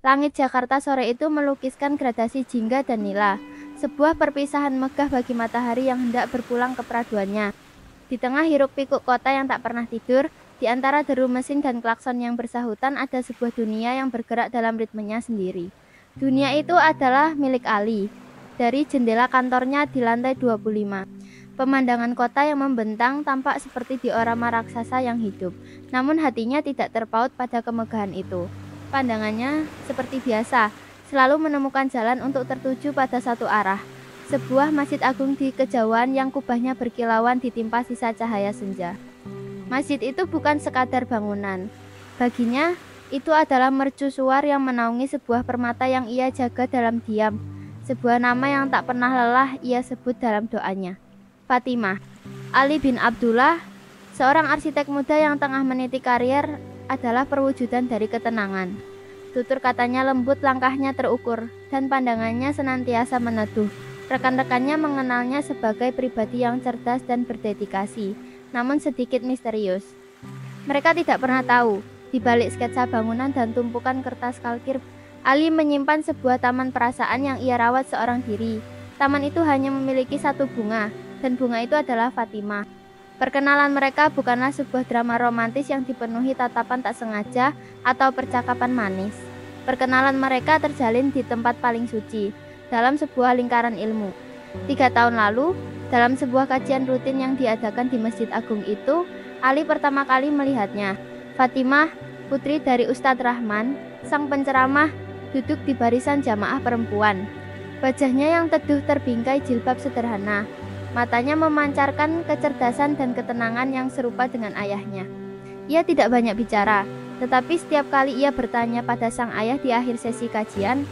Langit Jakarta sore itu melukiskan gradasi jingga dan nila, sebuah perpisahan megah bagi matahari yang hendak berpulang ke peraduannya. Di tengah hiruk-pikuk kota yang tak pernah tidur, di antara deru mesin dan klakson yang bersahutan ada sebuah dunia yang bergerak dalam ritmenya sendiri. Dunia itu adalah milik Ali. Dari jendela kantornya di lantai 25, pemandangan kota yang membentang tampak seperti diorama raksasa yang hidup, namun hatinya tidak terpaut pada kemegahan itu. Pandangannya seperti biasa, selalu menemukan jalan untuk tertuju pada satu arah. Sebuah masjid agung di kejauhan yang kubahnya berkilauan ditimpa sisa cahaya senja. Masjid itu bukan sekadar bangunan. Baginya, itu adalah mercusuar yang menaungi sebuah permata yang ia jaga dalam diam. Sebuah nama yang tak pernah lelah ia sebut dalam doanya. Fatimah. Ali bin Abdullah, seorang arsitek muda yang tengah meniti karier, adalah perwujudan dari ketenangan. Tutur katanya lembut, langkahnya terukur, dan pandangannya senantiasa meneduh. Rekan-rekannya mengenalnya sebagai pribadi yang cerdas dan berdedikasi, namun sedikit misterius. Mereka tidak pernah tahu, di balik sketsa bangunan dan tumpukan kertas kalkir, Ali menyimpan sebuah taman perasaan yang ia rawat seorang diri. Taman itu hanya memiliki satu bunga, dan bunga itu adalah Fatimah. Perkenalan mereka bukanlah sebuah drama romantis yang dipenuhi tatapan tak sengaja atau percakapan manis. Perkenalan mereka terjalin di tempat paling suci, dalam sebuah lingkaran ilmu. 3 tahun lalu, dalam sebuah kajian rutin yang diadakan di Masjid Agung itu, Ali pertama kali melihatnya. Fatimah, putri dari Ustadz Rahman, sang penceramah, duduk di barisan jamaah perempuan. Wajahnya yang teduh terbingkai jilbab sederhana. Matanya memancarkan kecerdasan dan ketenangan yang serupa dengan ayahnya. Ia tidak banyak bicara, tetapi setiap kali ia bertanya pada sang ayah di akhir sesi kajian,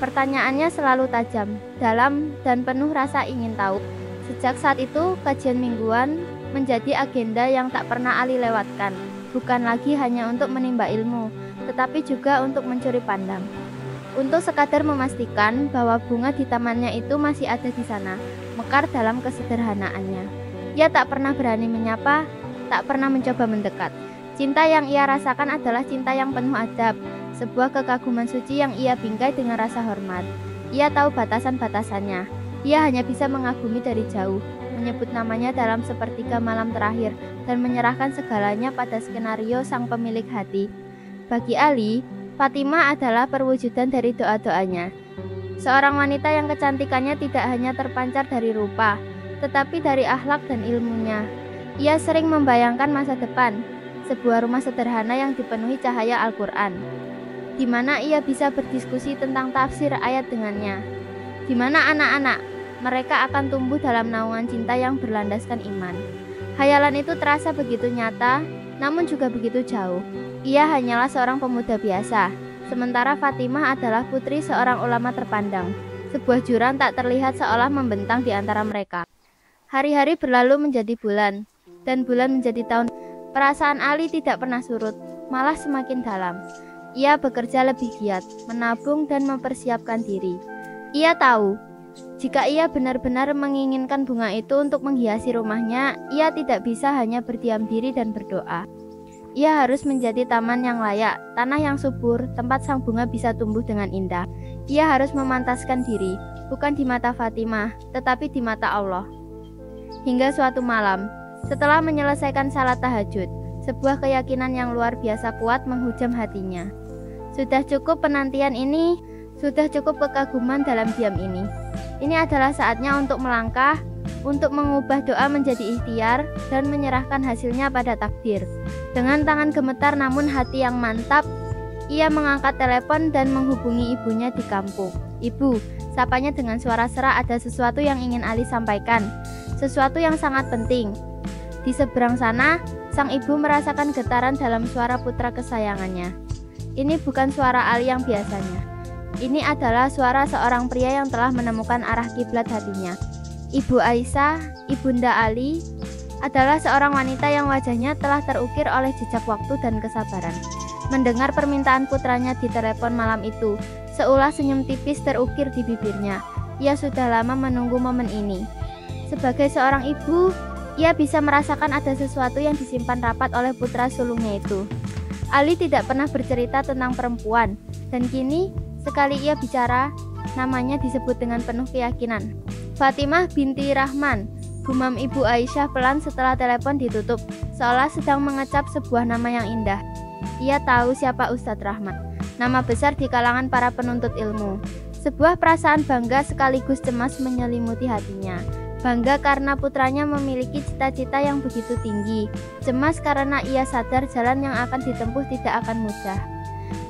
pertanyaannya selalu tajam, dalam, dan penuh rasa ingin tahu. Sejak saat itu, kajian mingguan menjadi agenda yang tak pernah Ali lewatkan. Bukan lagi hanya untuk menimba ilmu, tetapi juga untuk mencuri pandang. Untuk sekadar memastikan bahwa bunga di tamannya itu masih ada di sana, mekar dalam kesederhanaannya. Ia tak pernah berani menyapa, tak pernah mencoba mendekat. Cinta yang ia rasakan adalah cinta yang penuh adab, sebuah kekaguman suci yang ia bingkai dengan rasa hormat. Ia tahu batasan-batasannya. Ia hanya bisa mengagumi dari jauh, menyebut namanya dalam sepertiga malam terakhir, dan menyerahkan segalanya pada skenario sang pemilik hati. Bagi Ali, Fatimah adalah perwujudan dari doa-doanya. Seorang wanita yang kecantikannya tidak hanya terpancar dari rupa, tetapi dari akhlak dan ilmunya. Ia sering membayangkan masa depan, sebuah rumah sederhana yang dipenuhi cahaya Al-Quran, di mana ia bisa berdiskusi tentang tafsir ayat dengannya, di mana anak-anak mereka akan tumbuh dalam naungan cinta yang berlandaskan iman. Hayalan itu terasa begitu nyata, namun juga begitu jauh. Ia hanyalah seorang pemuda biasa, sementara Fatimah adalah putri seorang ulama terpandang. Sebuah jurang tak terlihat seolah membentang di antara mereka. Hari-hari berlalu menjadi bulan, dan bulan menjadi tahun. Perasaan Ali tidak pernah surut, malah semakin dalam. Ia bekerja lebih giat, menabung dan mempersiapkan diri. Ia tahu, jika ia benar-benar menginginkan bunga itu untuk menghiasi rumahnya, ia tidak bisa hanya berdiam diri dan berdoa. Ia harus menjadi taman yang layak, tanah yang subur, tempat sang bunga bisa tumbuh dengan indah. Ia harus memantaskan diri, bukan di mata Fatimah, tetapi di mata Allah. Hingga suatu malam, setelah menyelesaikan salat tahajud, sebuah keyakinan yang luar biasa kuat menghujam hatinya. Sudah cukup penantian ini, sudah cukup kekaguman dalam diam ini. Ini adalah saatnya untuk melangkah, untuk mengubah doa menjadi ikhtiar dan menyerahkan hasilnya pada takdir. Dengan tangan gemetar namun hati yang mantap, ia mengangkat telepon dan menghubungi ibunya di kampung. "Ibu," sapanya dengan suara serak, "ada sesuatu yang ingin Ali sampaikan, sesuatu yang sangat penting." Di seberang sana, sang ibu merasakan getaran dalam suara putra kesayangannya. Ini bukan suara Ali yang biasanya. Ini adalah suara seorang pria yang telah menemukan arah kiblat hatinya. Ibu Aisyah, ibunda Ali, adalah seorang wanita yang wajahnya telah terukir oleh jejak waktu dan kesabaran. Mendengar permintaan putranya di telepon malam itu, seulah senyum tipis terukir di bibirnya. Ia sudah lama menunggu momen ini. Sebagai seorang ibu, ia bisa merasakan ada sesuatu yang disimpan rapat oleh putra sulungnya itu. Ali tidak pernah bercerita tentang perempuan. Dan kini, sekali ia bicara, namanya disebut dengan penuh keyakinan. Fatimah binti Rahman, gumam Ibu Aisyah pelan setelah telepon ditutup, seolah sedang mengecap sebuah nama yang indah. Ia tahu siapa Ustadz Rahman, nama besar di kalangan para penuntut ilmu. Sebuah perasaan bangga sekaligus cemas menyelimuti hatinya. Bangga karena putranya memiliki cita-cita yang begitu tinggi. Cemas karena ia sadar jalan yang akan ditempuh tidak akan mudah.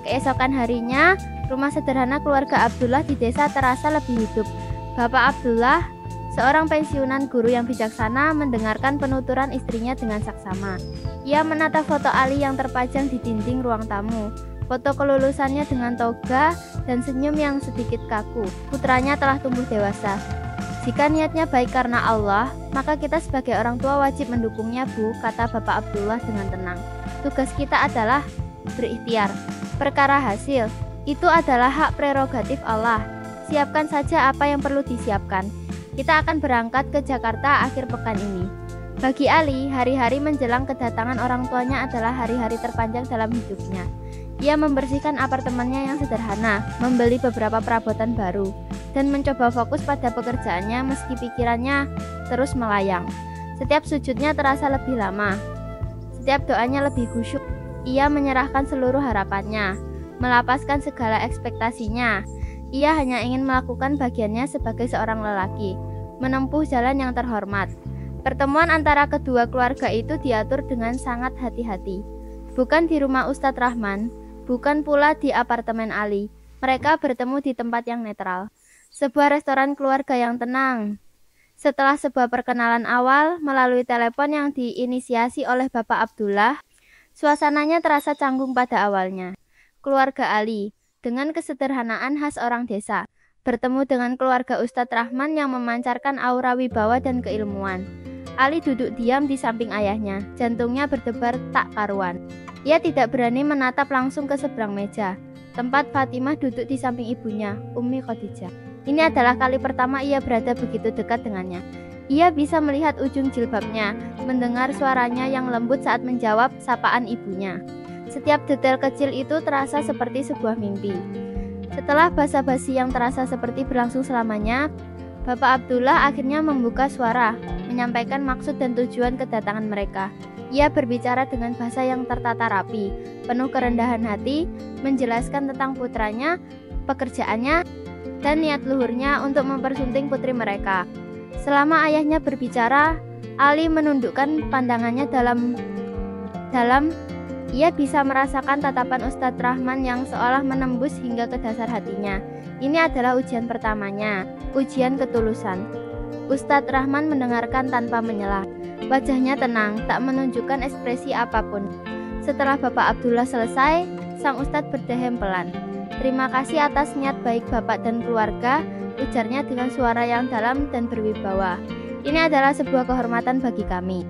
Keesokan harinya, rumah sederhana keluarga Abdullah di desa terasa lebih hidup. Bapak Abdullah, seorang pensiunan guru yang bijaksana, mendengarkan penuturan istrinya dengan saksama. Ia menatap foto Ali yang terpajang di dinding ruang tamu. Foto kelulusannya dengan toga dan senyum yang sedikit kaku. Putranya telah tumbuh dewasa. Jika niatnya baik karena Allah, maka kita sebagai orang tua wajib mendukungnya, Bu, kata Bapak Abdullah dengan tenang. Tugas kita adalah berikhtiar. Perkara hasil, itu adalah hak prerogatif Allah. Siapkan saja apa yang perlu disiapkan. Kita akan berangkat ke Jakarta akhir pekan ini. Bagi Ali, hari-hari menjelang kedatangan orang tuanya adalah hari-hari terpanjang dalam hidupnya. Ia membersihkan apartemennya yang sederhana, membeli beberapa perabotan baru, dan mencoba fokus pada pekerjaannya meski pikirannya terus melayang. Setiap sujudnya terasa lebih lama, setiap doanya lebih khusyuk. Ia menyerahkan seluruh harapannya, melapaskan segala ekspektasinya. Ia hanya ingin melakukan bagiannya sebagai seorang lelaki, menempuh jalan yang terhormat. Pertemuan antara kedua keluarga itu diatur dengan sangat hati-hati. Bukan di rumah Ustadz Rahman, bukan pula di apartemen Ali. Mereka bertemu di tempat yang netral, sebuah restoran keluarga yang tenang. Setelah sebuah perkenalan awal melalui telepon yang diinisiasi oleh Bapak Abdullah, suasananya terasa canggung pada awalnya. Keluarga Ali, dengan kesederhanaan khas orang desa, bertemu dengan keluarga Ustadz Rahman yang memancarkan aura wibawa dan keilmuan. Ali duduk diam di samping ayahnya, jantungnya berdebar tak karuan. Ia tidak berani menatap langsung ke seberang meja, tempat Fatimah duduk di samping ibunya, Ummi Khadijah. Ini adalah kali pertama ia berada begitu dekat dengannya. Ia bisa melihat ujung jilbabnya, mendengar suaranya yang lembut saat menjawab sapaan ibunya. Setiap detail kecil itu terasa seperti sebuah mimpi. Setelah basa-basi yang terasa seperti berlangsung selamanya, Bapak Abdullah akhirnya membuka suara, menyampaikan maksud dan tujuan kedatangan mereka. Ia berbicara dengan bahasa yang tertata rapi, penuh kerendahan hati, menjelaskan tentang putranya, pekerjaannya, dan niat luhurnya untuk mempersunting putri mereka. Selama ayahnya berbicara, Ali menundukkan pandangannya dalam. Ia bisa merasakan tatapan Ustadz Rahman yang seolah menembus hingga ke dasar hatinya. Ini adalah ujian pertamanya, ujian ketulusan. Ustadz Rahman mendengarkan tanpa menyela. Wajahnya tenang, tak menunjukkan ekspresi apapun. Setelah Bapak Abdullah selesai, sang Ustadz berdehem pelan. Terima kasih atas niat baik Bapak dan keluarga, ujarnya dengan suara yang dalam dan berwibawa. Ini adalah sebuah kehormatan bagi kami.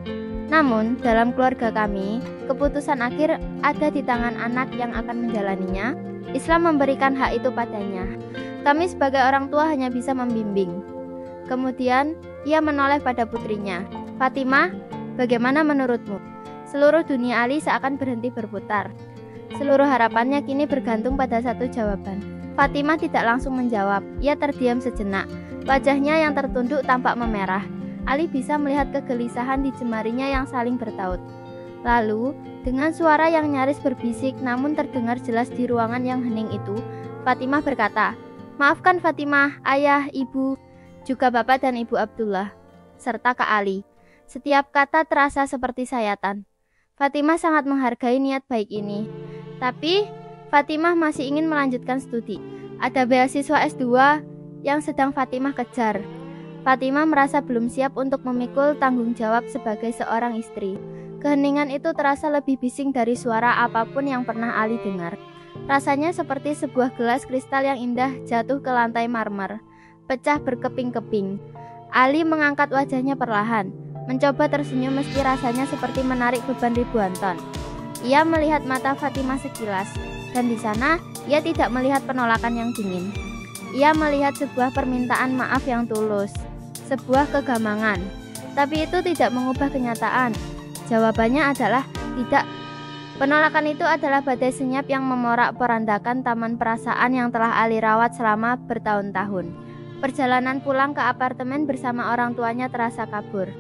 Namun, dalam keluarga kami, keputusan akhir ada di tangan anak yang akan menjalaninya. Islam memberikan hak itu padanya. Kami sebagai orang tua hanya bisa membimbing. Kemudian, ia menoleh pada putrinya. Fatimah, bagaimana menurutmu? Seluruh dunia Ali seakan berhenti berputar. Seluruh harapannya kini bergantung pada satu jawaban. Fatimah tidak langsung menjawab. Ia terdiam sejenak. Wajahnya yang tertunduk tampak memerah. Ali bisa melihat kegelisahan di jemarinya yang saling bertaut. Lalu, dengan suara yang nyaris berbisik namun terdengar jelas di ruangan yang hening itu, Fatimah berkata, "Maafkan Fatimah, ayah, ibu, juga bapak dan ibu Abdullah," serta Kak Ali. Setiap kata terasa seperti sayatan. Fatimah sangat menghargai niat baik ini. Tapi, Fatimah masih ingin melanjutkan studi. Ada beasiswa S2 yang sedang Fatimah kejar. Fatimah merasa belum siap untuk memikul tanggung jawab sebagai seorang istri. Keheningan itu terasa lebih bising dari suara apapun yang pernah Ali dengar. Rasanya seperti sebuah gelas kristal yang indah jatuh ke lantai marmer, pecah berkeping-keping. Ali mengangkat wajahnya perlahan, mencoba tersenyum meski rasanya seperti menarik beban ribuan ton. Ia melihat mata Fatimah sekilas, dan di sana ia tidak melihat penolakan yang dingin. Ia melihat sebuah permintaan maaf yang tulus, sebuah kegamangan. Tapi itu tidak mengubah kenyataan. Jawabannya adalah tidak. Penolakan itu adalah badai senyap yang memorak-porandakan taman perasaan yang telah Ali rawat selama bertahun-tahun. Perjalanan pulang ke apartemen bersama orang tuanya terasa kabur.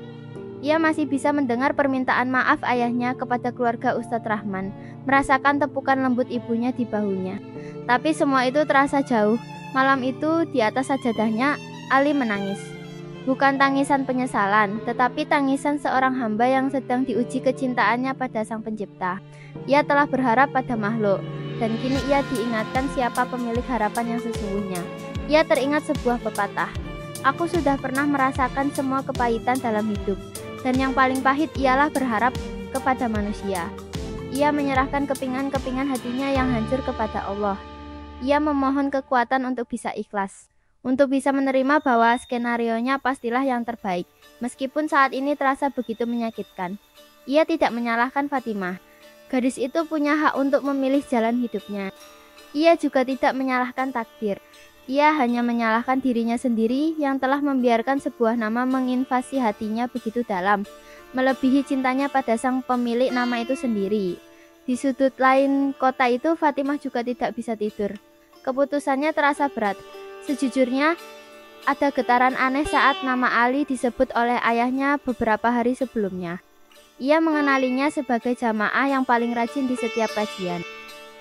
Ia masih bisa mendengar permintaan maaf ayahnya kepada keluarga Ustadz Rahman, merasakan tepukan lembut ibunya di bahunya. Tapi semua itu terasa jauh. Malam itu di atas sajadahnya, Ali menangis. Bukan tangisan penyesalan, tetapi tangisan seorang hamba yang sedang diuji kecintaannya pada Sang Pencipta. Ia telah berharap pada makhluk, dan kini ia diingatkan siapa pemilik harapan yang sesungguhnya. Ia teringat sebuah pepatah, "Aku sudah pernah merasakan semua kepahitan dalam hidup, dan yang paling pahit ialah berharap kepada manusia." Ia menyerahkan kepingan-kepingan hatinya yang hancur kepada Allah. Ia memohon kekuatan untuk bisa ikhlas, untuk bisa menerima bahwa skenarionya pastilah yang terbaik, meskipun saat ini terasa begitu menyakitkan. Ia tidak menyalahkan Fatimah. Gadis itu punya hak untuk memilih jalan hidupnya. Ia juga tidak menyalahkan takdir. Ia hanya menyalahkan dirinya sendiri yang telah membiarkan sebuah nama menginvasi hatinya begitu dalam, melebihi cintanya pada sang pemilik nama itu sendiri. Di sudut lain kota itu, Fatimah juga tidak bisa tidur. Keputusannya terasa berat. Sejujurnya, ada getaran aneh saat nama Ali disebut oleh ayahnya beberapa hari sebelumnya. Ia mengenalinya sebagai jamaah yang paling rajin di setiap kajian.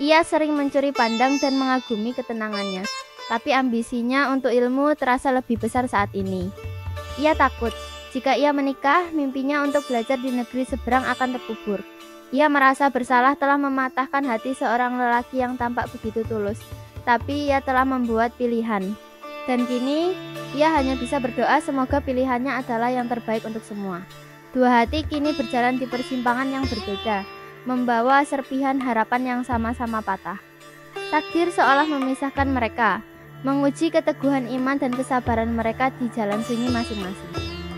Ia sering mencuri pandang dan mengagumi ketenangannya, tapi ambisinya untuk ilmu terasa lebih besar saat ini. Ia takut, jika ia menikah, mimpinya untuk belajar di negeri seberang akan terkubur. Ia merasa bersalah telah mematahkan hati seorang lelaki yang tampak begitu tulus, tapi ia telah membuat pilihan. Dan kini, ia hanya bisa berdoa semoga pilihannya adalah yang terbaik untuk semua. Dua hati kini berjalan di persimpangan yang berbeda, membawa serpihan harapan yang sama-sama patah. Takdir seolah memisahkan mereka, menguji keteguhan iman dan kesabaran mereka di jalan sunyi masing-masing.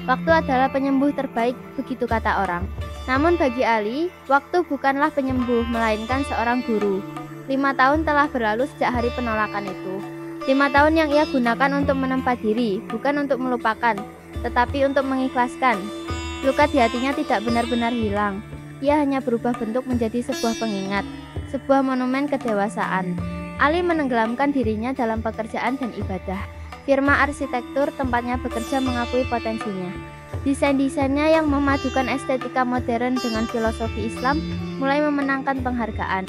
Waktu adalah penyembuh terbaik, begitu kata orang. Namun bagi Ali, waktu bukanlah penyembuh, melainkan seorang guru. 5 tahun telah berlalu sejak hari penolakan itu. 5 tahun yang ia gunakan untuk menempa diri, bukan untuk melupakan, tetapi untuk mengikhlaskan. Luka di hatinya tidak benar-benar hilang. Ia hanya berubah bentuk menjadi sebuah pengingat, sebuah monumen kedewasaan. Ali menenggelamkan dirinya dalam pekerjaan dan ibadah. Firma arsitektur tempatnya bekerja mengakui potensinya. Desain-desainnya yang memadukan estetika modern dengan filosofi Islam mulai memenangkan penghargaan.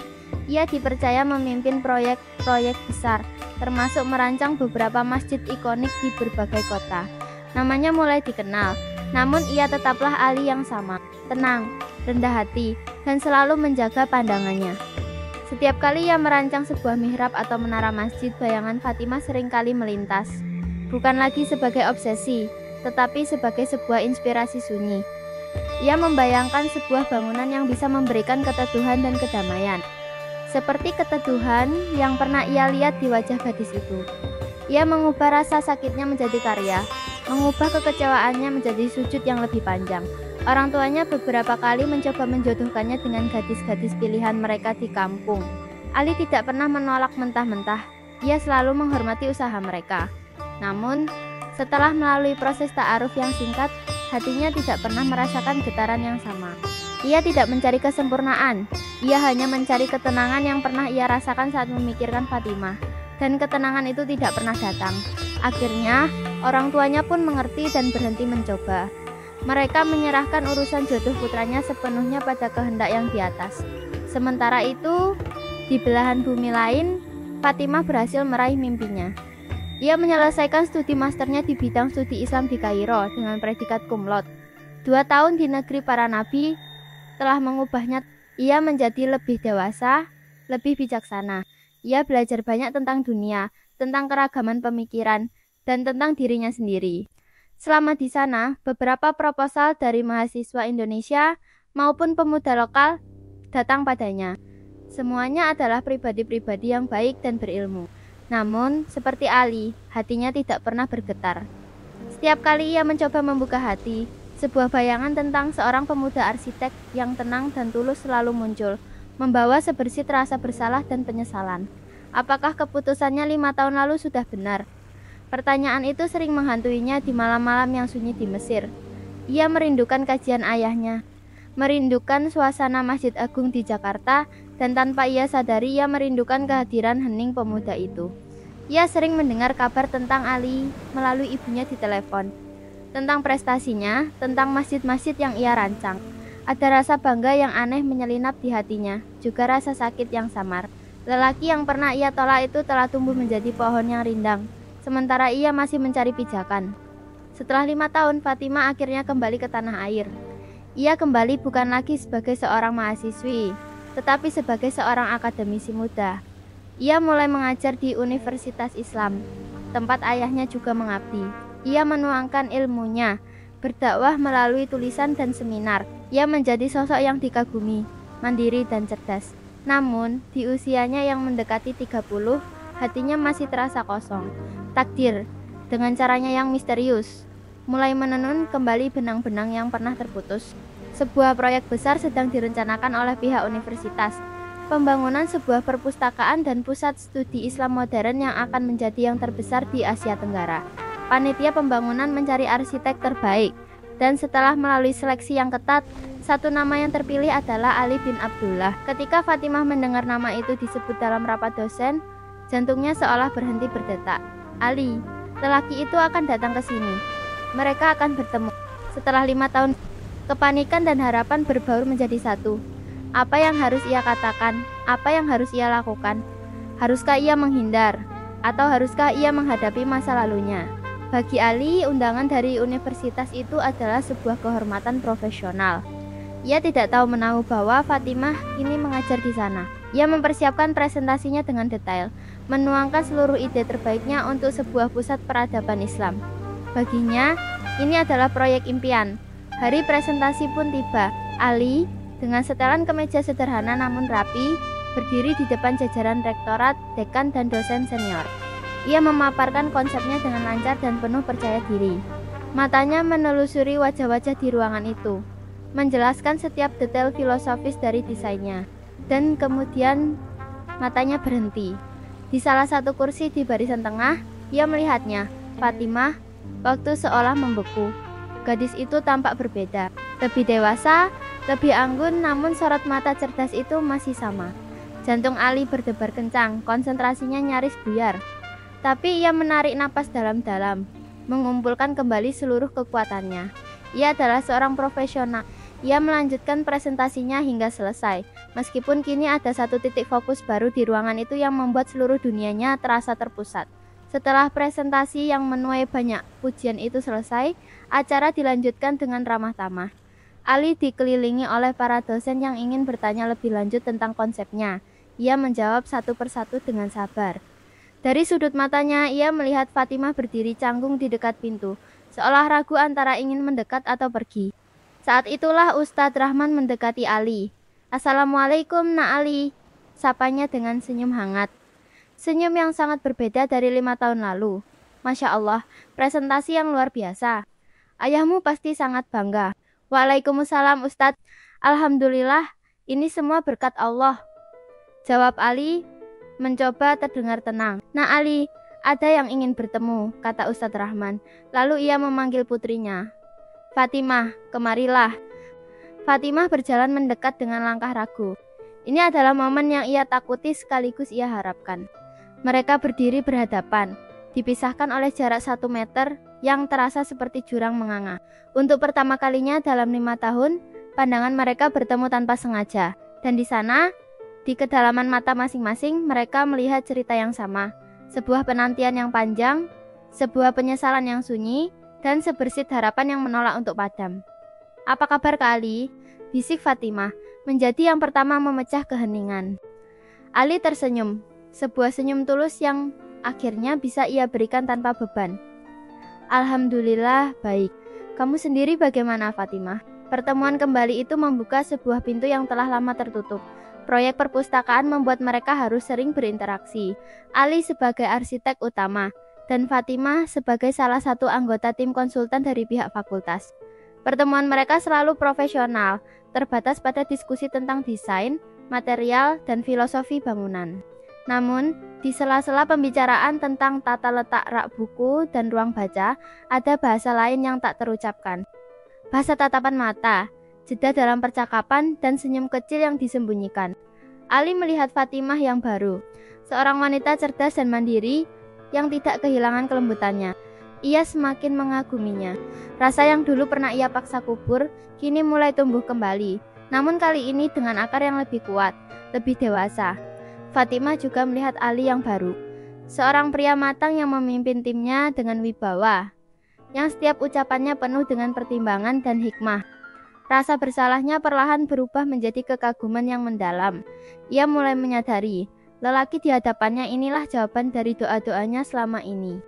Ia dipercaya memimpin proyek-proyek besar, termasuk merancang beberapa masjid ikonik di berbagai kota. Namanya mulai dikenal, namun ia tetaplah Ali yang sama, tenang, rendah hati, dan selalu menjaga pandangannya. Setiap kali ia merancang sebuah mihrab atau menara masjid, bayangan Fatimah seringkali melintas. Bukan lagi sebagai obsesi, tetapi sebagai sebuah inspirasi sunyi. Ia membayangkan sebuah bangunan yang bisa memberikan keteduhan dan kedamaian, seperti keteduhan yang pernah ia lihat di wajah gadis itu. Ia mengubah rasa sakitnya menjadi karya, mengubah kekecewaannya menjadi sujud yang lebih panjang. Orang tuanya beberapa kali mencoba menjodohkannya dengan gadis-gadis pilihan mereka di kampung. Ali tidak pernah menolak mentah-mentah. Ia selalu menghormati usaha mereka. Namun, setelah melalui proses ta'aruf yang singkat, hatinya tidak pernah merasakan getaran yang sama. Ia tidak mencari kesempurnaan. Ia hanya mencari ketenangan yang pernah ia rasakan saat memikirkan Fatimah. Dan ketenangan itu tidak pernah datang. Akhirnya, orang tuanya pun mengerti dan berhenti mencoba. Mereka menyerahkan urusan jodoh putranya sepenuhnya pada kehendak yang di atas. Sementara itu, di belahan bumi lain, Fatimah berhasil meraih mimpinya. Ia menyelesaikan studi masternya di bidang studi Islam di Kairo dengan predikat cum laude. 2 tahun di negeri para nabi telah mengubahnya. Ia menjadi lebih dewasa, lebih bijaksana. Ia belajar banyak tentang dunia, tentang keragaman pemikiran, dan tentang dirinya sendiri. Selama di sana, beberapa proposal dari mahasiswa Indonesia maupun pemuda lokal datang padanya. Semuanya adalah pribadi-pribadi yang baik dan berilmu. Namun, seperti Ali, hatinya tidak pernah bergetar. Setiap kali ia mencoba membuka hati, sebuah bayangan tentang seorang pemuda arsitek yang tenang dan tulus selalu muncul, membawa sebersih rasa bersalah dan penyesalan. Apakah keputusannya 5 tahun lalu sudah benar? Pertanyaan itu sering menghantuinya di malam-malam yang sunyi di Mesir. Ia merindukan kajian ayahnya, merindukan suasana Masjid Agung di Jakarta, dan tanpa ia sadari ia merindukan kehadiran hening pemuda itu. Ia sering mendengar kabar tentang Ali melalui ibunya di telepon, tentang prestasinya, tentang masjid-masjid yang ia rancang. Ada rasa bangga yang aneh menyelinap di hatinya, juga rasa sakit yang samar. Lelaki yang pernah ia tolak itu telah tumbuh menjadi pohon yang rindang, sementara ia masih mencari pijakan. Setelah 5 tahun, Fatimah akhirnya kembali ke tanah air. Ia kembali bukan lagi sebagai seorang mahasiswi, tetapi sebagai seorang akademisi muda. Ia mulai mengajar di Universitas Islam, tempat ayahnya juga mengabdi. Ia menuangkan ilmunya, berdakwah melalui tulisan dan seminar. Ia menjadi sosok yang dikagumi, mandiri dan cerdas. Namun, di usianya yang mendekati 30, hatinya masih terasa kosong. Takdir, dengan caranya yang misterius, mulai menenun kembali benang-benang yang pernah terputus. Sebuah proyek besar sedang direncanakan oleh pihak universitas. Pembangunan sebuah perpustakaan dan pusat studi Islam modern yang akan menjadi yang terbesar di Asia Tenggara. Panitia pembangunan mencari arsitek terbaik, dan setelah melalui seleksi yang ketat, satu nama yang terpilih adalah Ali bin Abdullah. Ketika Fatimah mendengar nama itu disebut dalam rapat dosen, jantungnya seolah berhenti berdetak. Ali, lelaki itu akan datang ke sini. Mereka akan bertemu. Setelah 5 tahun, kepanikan dan harapan berbaur menjadi satu. Apa yang harus ia katakan? Apa yang harus ia lakukan? Haruskah ia menghindar? Atau haruskah ia menghadapi masa lalunya? Bagi Ali, undangan dari universitas itu adalah sebuah kehormatan profesional. Ia tidak tahu menahu bahwa Fatimah kini mengajar di sana. Ia mempersiapkan presentasinya dengan detail, menuangkan seluruh ide terbaiknya untuk sebuah pusat peradaban Islam. Baginya, ini adalah proyek impian. Hari presentasi pun tiba. Ali, dengan setelan kemeja sederhana namun rapi, berdiri di depan jajaran rektorat, dekan, dan dosen senior. Ia memaparkan konsepnya dengan lancar dan penuh percaya diri. Matanya menelusuri wajah-wajah di ruangan itu, menjelaskan setiap detail filosofis dari desainnya. Dan kemudian matanya berhenti. Di salah satu kursi di barisan tengah, ia melihatnya, Fatimah. Waktu seolah membeku. Gadis itu tampak berbeda, lebih dewasa, lebih anggun, namun sorot mata cerdas itu masih sama. Jantung Ali berdebar kencang, konsentrasinya nyaris buyar. Tapi ia menarik napas dalam-dalam, mengumpulkan kembali seluruh kekuatannya. Ia adalah seorang profesional. Ia melanjutkan presentasinya hingga selesai, meskipun kini ada satu titik fokus baru di ruangan itu yang membuat seluruh dunianya terasa terpusat. Setelah presentasi yang menuai banyak pujian itu selesai, acara dilanjutkan dengan ramah tamah. Ali dikelilingi oleh para dosen yang ingin bertanya lebih lanjut tentang konsepnya. Ia menjawab satu persatu dengan sabar. Dari sudut matanya, ia melihat Fatimah berdiri canggung di dekat pintu, seolah ragu antara ingin mendekat atau pergi. Saat itulah Ustadz Rahman mendekati Ali. "Assalamualaikum, Nak Ali," sapanya dengan senyum hangat. Senyum yang sangat berbeda dari 5 tahun lalu. "Masya Allah, presentasi yang luar biasa. Ayahmu pasti sangat bangga." "Waalaikumsalam Ustadz. Alhamdulillah, ini semua berkat Allah," jawab Ali, mencoba terdengar tenang. "Nah Ali, ada yang ingin bertemu," kata Ustadz Rahman. Lalu ia memanggil putrinya. "Fatimah, kemarilah." Fatimah berjalan mendekat dengan langkah ragu. Ini adalah momen yang ia takuti sekaligus ia harapkan. Mereka berdiri berhadapan, dipisahkan oleh jarak 1 meter yang terasa seperti jurang menganga. Untuk pertama kalinya dalam 5 tahun, pandangan mereka bertemu tanpa sengaja. Dan di sana, di kedalaman mata masing-masing, mereka melihat cerita yang sama. Sebuah penantian yang panjang, sebuah penyesalan yang sunyi, dan sebersit harapan yang menolak untuk padam. "Apa kabar Kak Ali?" bisik Fatimah, menjadi yang pertama memecah keheningan. Ali tersenyum, sebuah senyum tulus yang akhirnya bisa ia berikan tanpa beban. "Alhamdulillah baik. Kamu sendiri bagaimana Fatimah?" Pertemuan kembali itu membuka sebuah pintu yang telah lama tertutup. Proyek perpustakaan membuat mereka harus sering berinteraksi. Ali sebagai arsitek utama, dan Fatimah sebagai salah satu anggota tim konsultan dari pihak fakultas. Pertemuan mereka selalu profesional, terbatas pada diskusi tentang desain, material, dan filosofi bangunan. Namun, di sela-sela pembicaraan tentang tata letak rak buku dan ruang baca, ada bahasa lain yang tak terucapkan. Bahasa tatapan mata. jeda dalam percakapan, dan senyum kecil yang disembunyikan. Ali melihat Fatimah yang baru, seorang wanita cerdas dan mandiri yang tidak kehilangan kelembutannya. Ia semakin mengaguminya. Rasa yang dulu pernah ia paksa kubur, kini mulai tumbuh kembali. Namun kali ini dengan akar yang lebih kuat, lebih dewasa. Fatimah juga melihat Ali yang baru. Seorang pria matang yang memimpin timnya dengan wibawa. Yang setiap ucapannya penuh dengan pertimbangan dan hikmah. Rasa bersalahnya perlahan berubah menjadi kekaguman yang mendalam. Ia mulai menyadari, lelaki di hadapannya inilah jawaban dari doa-doanya selama ini.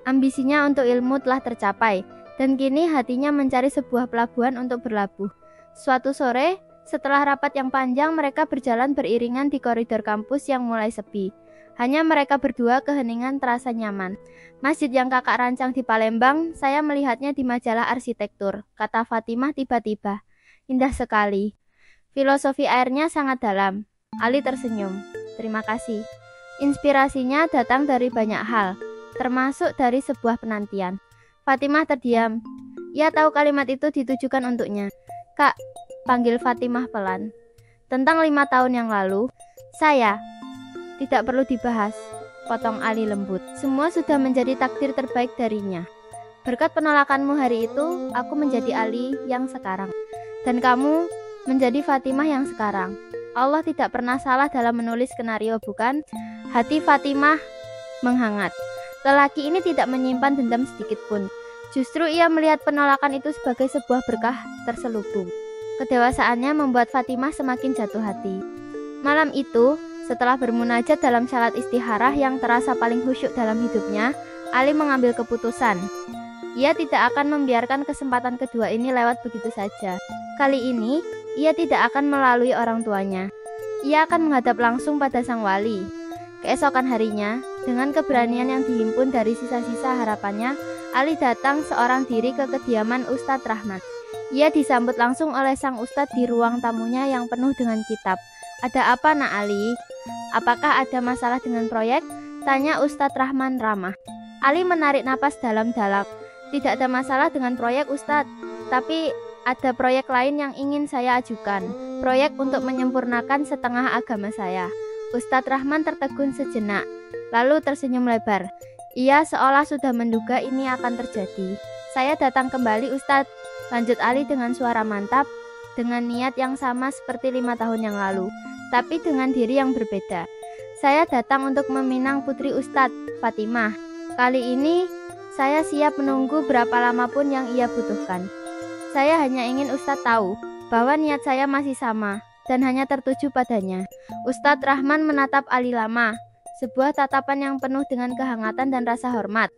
Ambisinya untuk ilmu telah tercapai, dan kini hatinya mencari sebuah pelabuhan untuk berlabuh. Suatu sore, setelah rapat yang panjang, mereka berjalan beriringan di koridor kampus yang mulai sepi. Hanya mereka berdua, keheningan terasa nyaman. Masjid yang kakak rancang di Palembang, saya melihatnya di majalah arsitektur, kata Fatimah tiba-tiba. Indah sekali. Filosofi airnya sangat dalam. Ali tersenyum. Terima kasih. Inspirasinya datang dari banyak hal, termasuk dari sebuah penantian. Fatimah terdiam. Ia tahu kalimat itu ditujukan untuknya. Kak, panggil Fatimah pelan. Tentang 5 tahun yang lalu, saya. Tidak perlu dibahas, potong Ali lembut. Semua sudah menjadi takdir terbaik darinya. Berkat penolakanmu hari itu, aku menjadi Ali yang sekarang. Dan kamu menjadi Fatimah yang sekarang. Allah tidak pernah salah dalam menulis skenario, bukan? Hati Fatimah menghangat. Lelaki ini tidak menyimpan dendam sedikit pun. Justru ia melihat penolakan itu sebagai sebuah berkah terselubung. Kedewasaannya membuat Fatimah semakin jatuh hati. Malam itu, setelah bermunajat dalam salat istikharah yang terasa paling khusyuk dalam hidupnya, Ali mengambil keputusan. Ia tidak akan membiarkan kesempatan kedua ini lewat begitu saja. Kali ini, ia tidak akan melalui orang tuanya. Ia akan menghadap langsung pada sang wali. Keesokan harinya, dengan keberanian yang dihimpun dari sisa-sisa harapannya, Ali datang seorang diri ke kediaman Ustadz Rahman. Ia disambut langsung oleh sang Ustadz di ruang tamunya yang penuh dengan kitab. Ada apa, Nak Ali? Apakah ada masalah dengan proyek? Tanya Ustadz Rahman ramah. Ali menarik napas dalam-dalam. Tidak ada masalah dengan proyek, Ustadz. Tapi ada proyek lain yang ingin saya ajukan. Proyek untuk menyempurnakan setengah agama saya. Ustadz Rahman tertegun sejenak, lalu tersenyum lebar. Ia seolah sudah menduga ini akan terjadi. Saya datang kembali, Ustadz, lanjut Ali dengan suara mantap, dengan niat yang sama seperti 5 tahun yang lalu, tapi dengan diri yang berbeda. Saya datang untuk meminang putri Ustadz, Fatimah. Kali ini, saya siap menunggu berapa lama pun yang ia butuhkan. Saya hanya ingin Ustadz tahu bahwa niat saya masih sama, dan hanya tertuju padanya. Ustadz Rahman menatap Ali lama, sebuah tatapan yang penuh dengan kehangatan dan rasa hormat.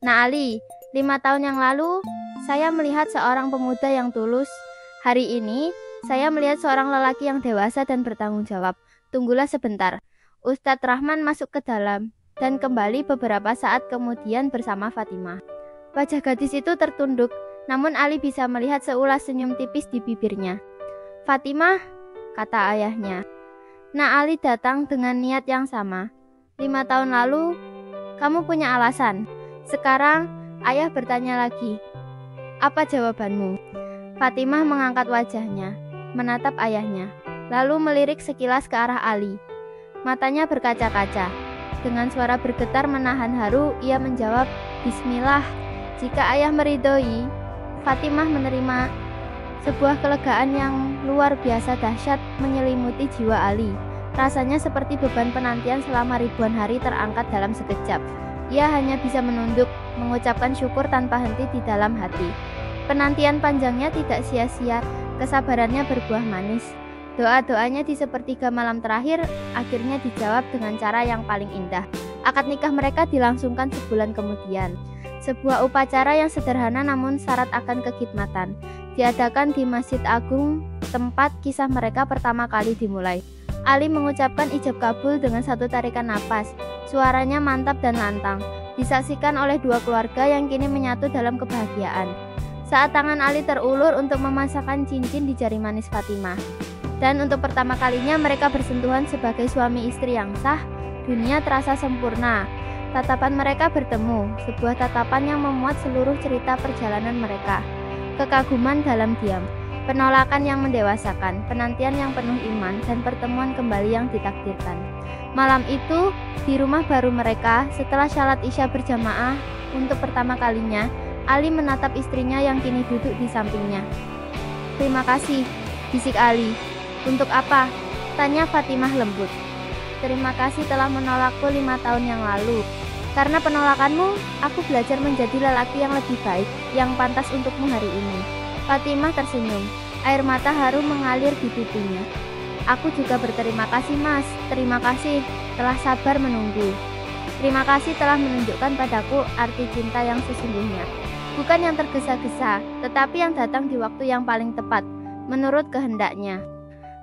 Nah Ali, 5 tahun yang lalu, saya melihat seorang pemuda yang tulus. Hari ini, saya melihat seorang lelaki yang dewasa dan bertanggung jawab. Tunggulah sebentar. Ustadz Rahman masuk ke dalam, dan kembali beberapa saat kemudian bersama Fatimah. Wajah gadis itu tertunduk, namun Ali bisa melihat seulas senyum tipis di bibirnya. Fatimah, kata ayahnya. Nah Ali datang dengan niat yang sama. 5 tahun lalu, kamu punya alasan. Sekarang, ayah bertanya lagi. Apa jawabanmu? Fatimah mengangkat wajahnya, menatap ayahnya, lalu melirik sekilas ke arah Ali. Matanya berkaca-kaca. Dengan suara bergetar menahan haru, ia menjawab, Bismillah. Jika ayah meridhoi, Fatimah menerima. Sebuah kelegaan yang luar biasa dahsyat menyelimuti jiwa Ali. Rasanya seperti beban penantian selama ribuan hari terangkat dalam sekejap. Ia hanya bisa menunduk, mengucapkan syukur tanpa henti di dalam hati. Penantian panjangnya tidak sia-sia, kesabarannya berbuah manis. Doa-doanya di sepertiga malam terakhir akhirnya dijawab dengan cara yang paling indah. Akad nikah mereka dilangsungkan sebulan kemudian. Sebuah upacara yang sederhana namun syarat akan kekhidmatan, diadakan di Masjid Agung, tempat kisah mereka pertama kali dimulai. Ali mengucapkan ijab kabul dengan satu tarikan napas. Suaranya mantap dan lantang, disaksikan oleh dua keluarga yang kini menyatu dalam kebahagiaan. Saat tangan Ali terulur untuk memasangkan cincin di jari manis Fatimah, dan untuk pertama kalinya mereka bersentuhan sebagai suami istri yang sah, dunia terasa sempurna. Tatapan mereka bertemu, sebuah tatapan yang memuat seluruh cerita perjalanan mereka. Kekaguman dalam diam. penolakan yang mendewasakan, penantian yang penuh iman, dan pertemuan kembali yang ditakdirkan. Malam itu, di rumah baru mereka, setelah syalat Isya berjamaah untuk pertama kalinya, Ali menatap istrinya yang kini duduk di sampingnya. "Terima kasih," bisik Ali. "Untuk apa?" tanya Fatimah lembut. "Terima kasih telah menolakku 5 tahun yang lalu. Karena penolakanmu, aku belajar menjadi lelaki yang lebih baik, yang pantas untukmu hari ini." Fatimah tersenyum, air mata haru mengalir di pipinya. "Aku juga berterima kasih, Mas. Terima kasih telah sabar menunggu. Terima kasih telah menunjukkan padaku arti cinta yang sesungguhnya. Bukan yang tergesa-gesa, tetapi yang datang di waktu yang paling tepat, menurut kehendaknya."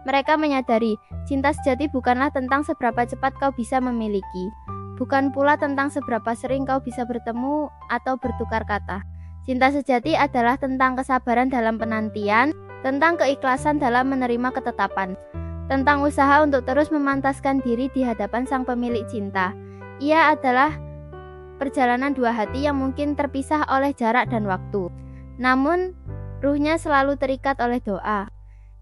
Mereka menyadari, cinta sejati bukanlah tentang seberapa cepat kau bisa memiliki, bukan pula tentang seberapa sering kau bisa bertemu atau bertukar kata. Cinta sejati adalah tentang kesabaran dalam penantian, tentang keikhlasan dalam menerima ketetapan, tentang usaha untuk terus memantaskan diri di hadapan sang pemilik cinta. Ia adalah perjalanan dua hati yang mungkin terpisah oleh jarak dan waktu, namun ruhnya selalu terikat oleh doa,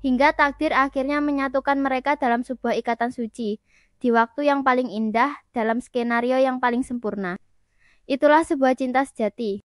hingga takdir akhirnya menyatukan mereka dalam sebuah ikatan suci, di waktu yang paling indah, dalam skenario yang paling sempurna. Itulah sebuah cinta sejati.